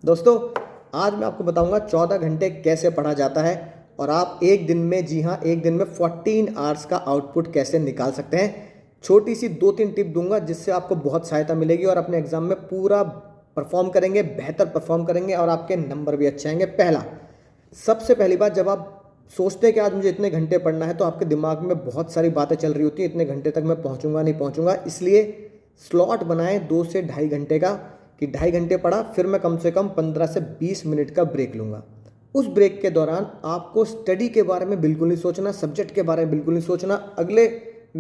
दोस्तों, आज मैं आपको बताऊंगा 14 घंटे कैसे पढ़ा जाता है और आप एक दिन में, जी हाँ, एक दिन में 14 आवर्स का आउटपुट कैसे निकाल सकते हैं। छोटी सी 2-3 टिप दूंगा जिससे आपको बहुत सहायता मिलेगी और अपने एग्जाम में पूरा परफॉर्म करेंगे, बेहतर परफॉर्म करेंगे और आपके नंबर भी अच्छे आएंगे। सबसे पहली बात, जब आप सोचते हैं कि आज मुझे इतने घंटे पढ़ना है तो आपके दिमाग में बहुत सारी बातें चल रही होती हैं, इतने घंटे तक मैं पहुंचूंगा नहीं पहुंचूंगा। इसलिए स्लॉट बनाएं 2 से ढाई घंटे का, कि 2.5 घंटे पढ़ा, फिर मैं कम से कम 15 से 20 मिनट का ब्रेक लूँगा। उस ब्रेक के दौरान आपको स्टडी के बारे में बिल्कुल नहीं सोचना, सब्जेक्ट के बारे में बिल्कुल नहीं सोचना, अगले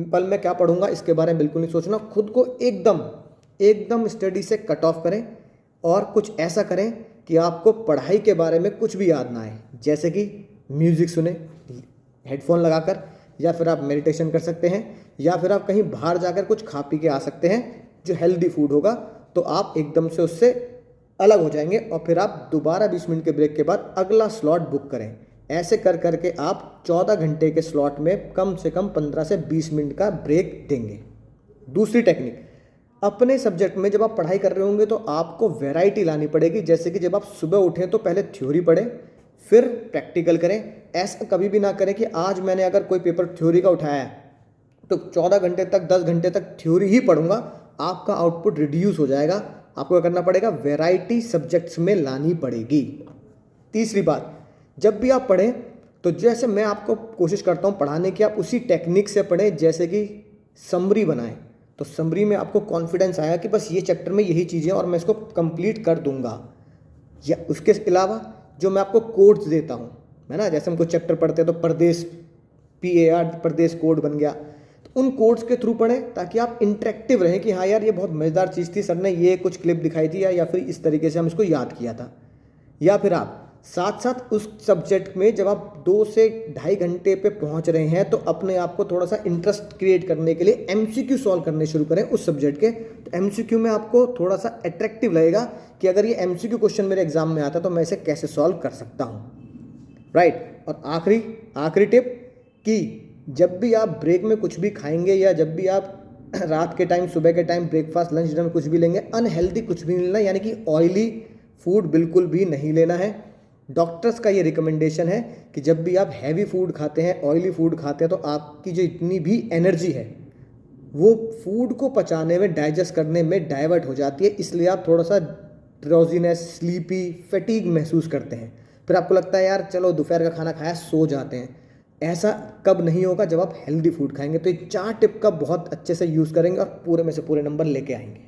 पल में क्या पढ़ूंगा इसके बारे में बिल्कुल नहीं सोचना। खुद को एकदम एकदम स्टडी से कट ऑफ करें और कुछ ऐसा करें कि आपको पढ़ाई के बारे में कुछ भी याद ना आए। जैसे कि म्यूज़िक सुने हेडफोन लगाकर, या फिर आप मेडिटेशन कर सकते हैं, या फिर आप कहीं बाहर जाकर कुछ खा पी के आ सकते हैं जो हेल्दी फूड होगा, तो आप एकदम से उससे अलग हो जाएंगे और फिर आप दोबारा 20 मिनट के ब्रेक के बाद अगला स्लॉट बुक करें। ऐसे कर करके आप 14 घंटे के स्लॉट में कम से कम 15 से 20 मिनट का ब्रेक देंगे। दूसरी टेक्निक, अपने सब्जेक्ट में जब आप पढ़ाई कर रहे होंगे तो आपको वैरायटी लानी पड़ेगी। जैसे कि जब आप सुबह उठें तो पहले थ्योरी पढ़ें, फिर प्रैक्टिकल करें। ऐसा कभी भी ना करें कि आज मैंने अगर कोई पेपर थ्योरी का उठाया है तो 14 घंटे तक, 10 घंटे तक थ्योरी ही पढ़ूंगा। आपका आउटपुट रिड्यूस हो जाएगा। आपको क्या करना पड़ेगा, वैरायटी सब्जेक्ट्स में लानी पड़ेगी। तीसरी बात, जब भी आप पढ़ें तो जैसे मैं आपको कोशिश करता हूं पढ़ाने की, आप उसी टेक्निक से पढ़ें। जैसे कि समरी बनाएं, तो समरी में आपको कॉन्फिडेंस आया कि बस ये चैप्टर में यही चीज़ें और मैं इसको कंप्लीट कर दूंगा। या उसके अलावा जो मैं आपको कोड्स देता हूँ, है ना, जैसे हम कुछ चैप्टर पढ़ते हैं तो प्रदेश, PAR प्रदेश कोड बन गया, तो उन कोड्स के थ्रू पढ़ें ताकि आप इंटरेक्टिव रहें कि हाँ यार ये बहुत मज़ेदार चीज़ थी, सर ने ये कुछ क्लिप दिखाई थी, या फिर इस तरीके से हम इसको याद किया था। या फिर आप साथ साथ उस सब्जेक्ट में जब आप 2 से ढाई घंटे पे पहुंच रहे हैं तो अपने आप को थोड़ा सा इंटरेस्ट क्रिएट करने के लिए MCQ सॉल्व करने शुरू करें उस सब्जेक्ट के। तो MCQ में आपको थोड़ा सा अट्रैक्टिव लगेगा कि अगर ये MCQ क्वेश्चन मेरे एग्जाम में आता तो मैं इसे कैसे सॉल्व कर सकता हूँ, राइट। और आखिरी टिप कि जब भी आप ब्रेक में कुछ भी खाएंगे या जब भी आप रात के टाइम, सुबह के टाइम, ब्रेकफास्ट, लंच, डिनर में कुछ भी लेंगे, अनहेल्दी कुछ भी नहीं लेना, यानी कि ऑयली फूड बिल्कुल भी नहीं लेना है। डॉक्टर्स का ये रिकमेंडेशन है कि जब भी आप हैवी फूड खाते हैं, ऑयली फूड खाते हैं, तो आपकी जो इतनी भी एनर्जी है वो फूड को पचाने में, डाइजेस्ट करने में डाइवर्ट हो जाती है। इसलिए आप थोड़ा सा ड्राउजीनेस, स्लीपी, फटीग महसूस करते हैं। फिर आपको लगता है यार चलो दोपहर का खाना खाया, सो जाते हैं। ऐसा कब नहीं होगा, जब आप हेल्दी फूड खाएंगे। तो ये 4 टिप का बहुत अच्छे से यूज़ करेंगे और पूरे में से पूरे नंबर लेके आएंगे।